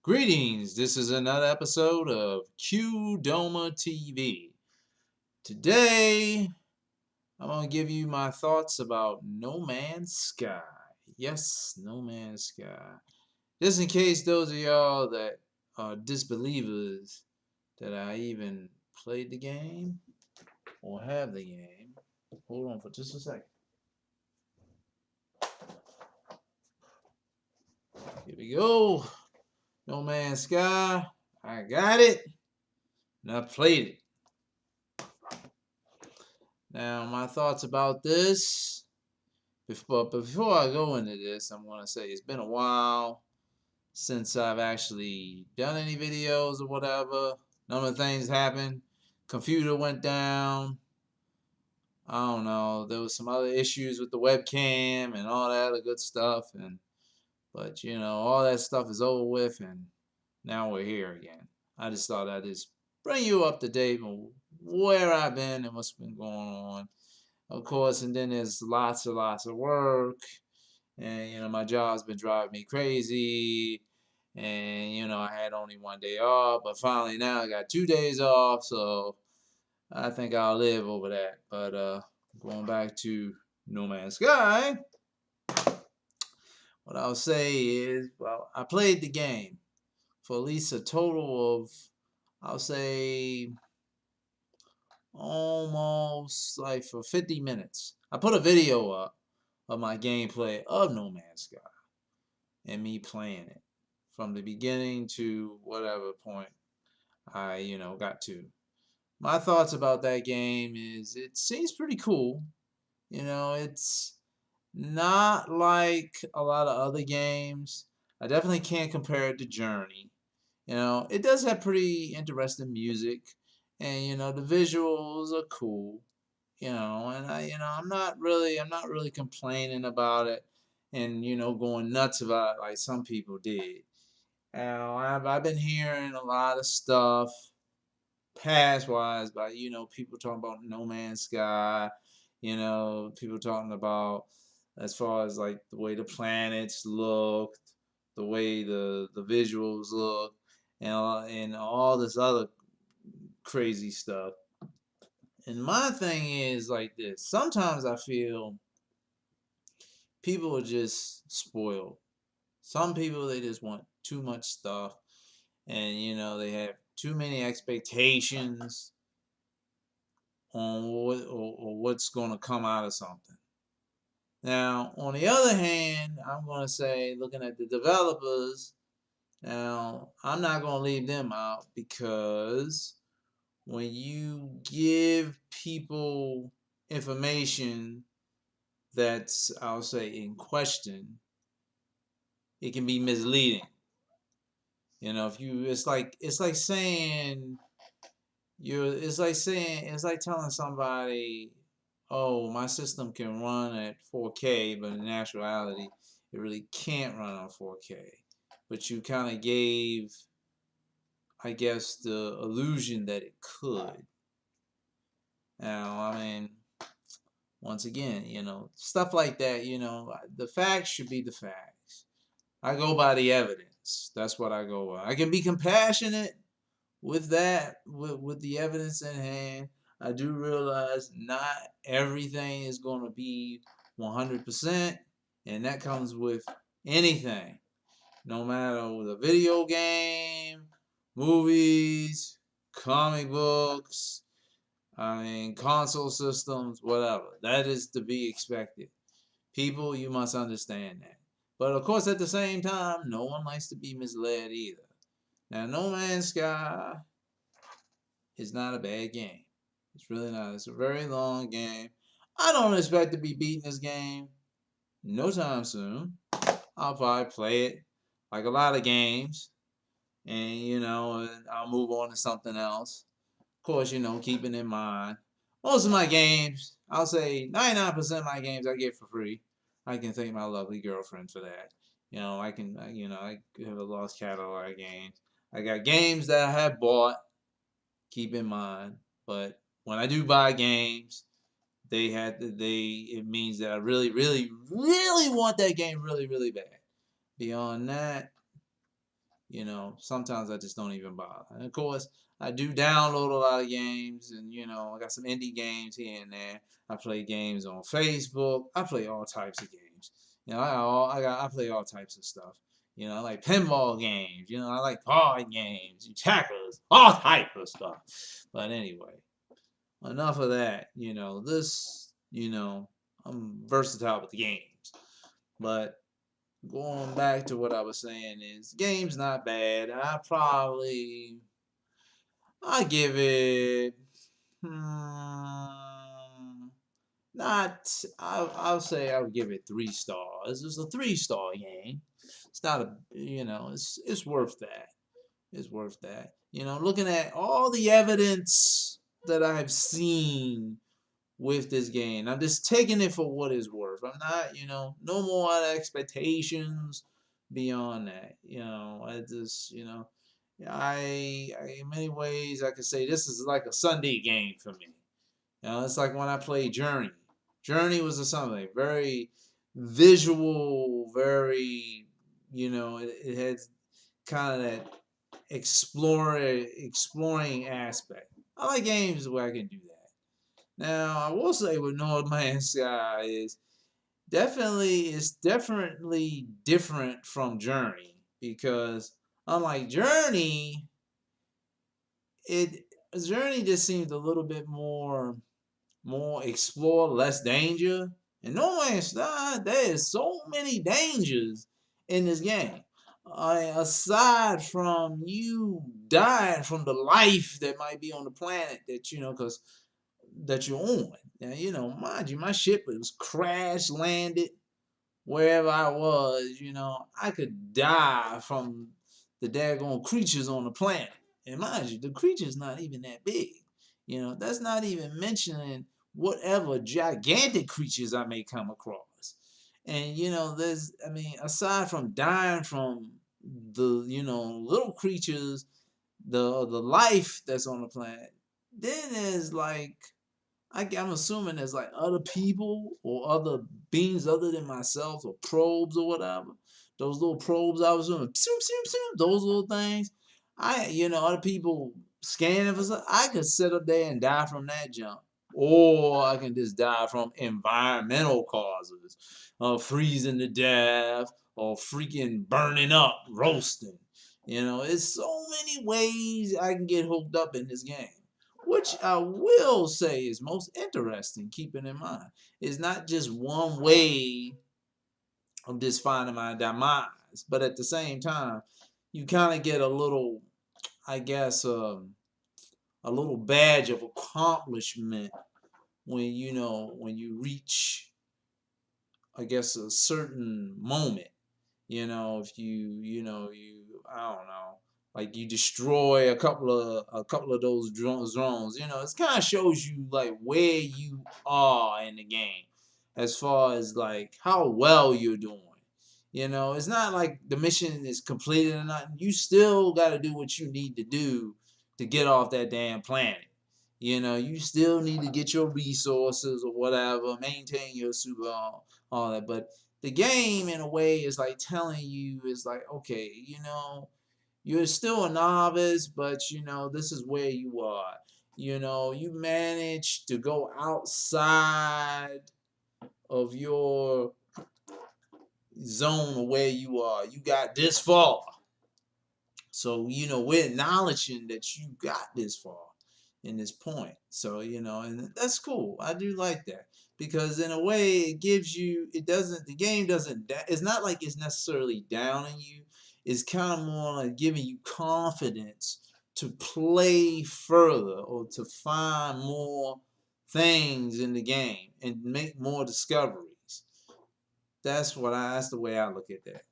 Greetings, this is another episode of Q-Doma TV. Today, I'm going to give you my thoughts about No Man's Sky. Yes, No Man's Sky. Just in case those of y'all that are disbelievers that I even played the game or have the game, hold on for just a second. Here we go. No Man's Sky. I got it, and I played it. Now, my thoughts about this, before I go into this, I'm going to say it's been a while since I've actually done any videos or whatever. Number of things happened. Computer went down. I don't know. There was some other issues with the webcam and all that other good stuff. But, all that stuff is over with, and now we're here again. I just thought I'd just bring you up to date on where I've been and what's been going on. Of course, and then there's lots of work, and my job's been driving me crazy, and I had only one day off, but finally now I got 2 days off, so I think I'll live over that. But going back to No Man's Sky, what I'll say is, well, I played the game for at least a total of, I'll say, almost like for 50 minutes. I put a video up of my gameplay of No Man's Sky and me playing it from the beginning to whatever point I got to. My thoughts about that game is it seems pretty cool. It's not like a lot of other games. I definitely can't compare it to Journey. It does have pretty interesting music, and the visuals are cool. And I'm not really complaining about it, and going nuts about it like some people did. Now I've been hearing a lot of stuff past wise by people talking about No Man's Sky, people talking about as far as like the way the planets looked, the way the visuals look, and all this other crazy stuff. And my thing is like this. Sometimes I feel people are just spoiled. Some people, they just want too much stuff, and they have too many expectations on or what's going to come out of something. Now, on the other hand, I'm going to say, looking at the developers, now I'm not going to leave them out, because when you give people information that's, I'll say, in question, it can be misleading. If you, it's like saying it's like telling somebody, oh, my system can run at 4K, but in actuality, it really can't run on 4K. But you kind of gave, I guess, the illusion that it could. Now, I mean, once again, stuff like that, the facts should be the facts. I go by the evidence. That's what I go by. I can be compassionate with that, with the evidence in hand. I do realize not everything is going to be 100%, and that comes with anything, no matter the video game, movies, comic books, console systems, whatever. That is to be expected. People, you must understand that. But of course, at the same time, no one likes to be misled either. Now, No Man's Sky is not a bad game. It's really not. It's a very long game. I don't expect to be beating this game no time soon. I'll probably play it like a lot of games, and I'll move on to something else. Of course, keeping in mind most of my games, I'll say 99% of my games I get for free. I can thank my lovely girlfriend for that. I have a lost catalog of games. I got games that I have bought, keep in mind, but when I do buy games, it means that I really, really, really want that game really, really bad. Beyond that, You know, sometimes I just don't even bother. And of course, I do download a lot of games, and you know, I got some indie games here and there. I play games on Facebook. I play all types of games. You know, I play all types of stuff. You know, I like pinball games. You know, I like card games, checkers, all type of stuff. But anyway, enough of that. You know, I'm versatile with the games. But going back to what I was saying is, game's not bad. I give it, hmm, not, I'll say I would give it 3 stars. It's a 3-star game. It's not a, it's worth that. It's worth that. You know, looking at all the evidence that I've seen with this game, I'm just taking it for what it's worth. I'm not, no more expectations beyond that. I just, in many ways, I could say this is like a Sunday game for me. It's like when I played Journey. Journey was a Sunday, very visual, very, it had kind of that exploring aspect. I like games where I can do that. Now, I will say with No Man's Sky it's definitely different from Journey, because unlike Journey, it Journey just seems a little bit more explore, less danger. And No Man's Sky, there is so many dangers in this game. Aside from you dying from the life that might be on the planet because that you're on. Now, mind you, my ship was crash landed wherever I was. I could die from the daggone creatures on the planet. And mind you, the creature's not even that big. That's not even mentioning whatever gigantic creatures I may come across. And aside from dying from the little creatures, the life that's on the planet, then there's like I'm assuming there's like other people or other beings other than myself, or probes or whatever. Those little probes I was doing, those little things. Other people scanning for something. I could sit up there and die from that jump. Or I can just die from environmental causes, freezing to death, or freaking burning up, roasting. It's so many ways I can get hooked up in this game, which I will say is most interesting, keeping in mind. It's not just one way of just finding my demise, but at the same time, you kind of get a little, I guess, a little badge of accomplishment when you reach, I guess, a certain moment. If I don't know, like you destroy a couple of those drones. It kind of shows you like where you are in the game, as far as like how well you're doing. It's not like the mission is completed or not. You still got to do what you need to do to get off that damn planet. You still need to get your resources or whatever, maintain your super, all that. But the game, in a way, is like telling you, is like, okay, you're still a novice, but this is where you are. You managed to go outside of your zone of where you are. You got this far. So, we're acknowledging that you got this far in this point. So, and that's cool. I do like that, because in a way the game doesn't, it's not like it's necessarily downing you. It's kind of more like giving you confidence to play further, or to find more things in the game and make more discoveries. That's the way I look at that.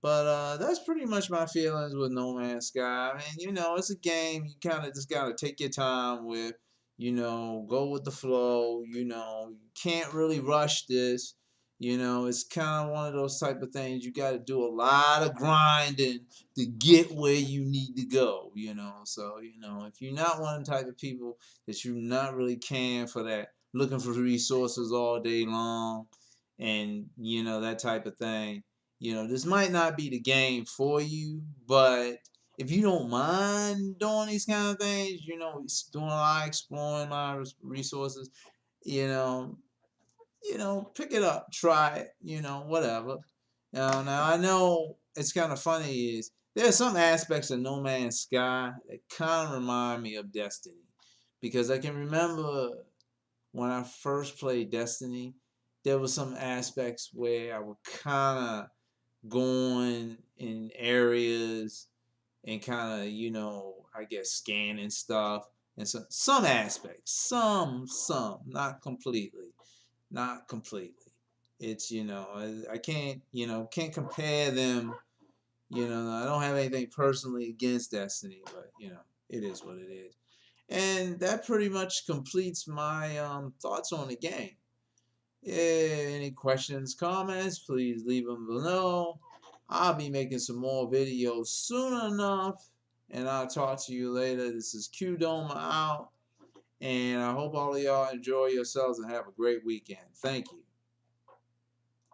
But that's pretty much my feelings with No Man's Sky. I mean, it's a game you kind of just gotta take your time with. Go with the flow. You can't really rush this. It's kind of one of those type of things you got to do a lot of grinding to get where you need to go. So if you're not one of the type of people that you're not really caring for that, looking for resources all day long, and that type of thing, You know, this might not be the game for you, but if you don't mind doing these kind of things, you know, doing a lot of exploring my resources, you know, pick it up, try it, whatever. Now I know it's kind of funny is there are some aspects of No Man's Sky that kind of remind me of Destiny, because I can remember when I first played Destiny, there was some aspects where I would kind of go in areas and kind of, I guess scanning stuff, and some aspects, not completely, not completely. It's, I can't, can't compare them. I don't have anything personally against Destiny, but it is what it is. And that pretty much completes my thoughts on the game. Any questions, comments, please leave them below. I'll be making some more videos soon enough, and I'll talk to you later. This is Q Doma out, and I hope all of y'all enjoy yourselves and have a great weekend. Thank you.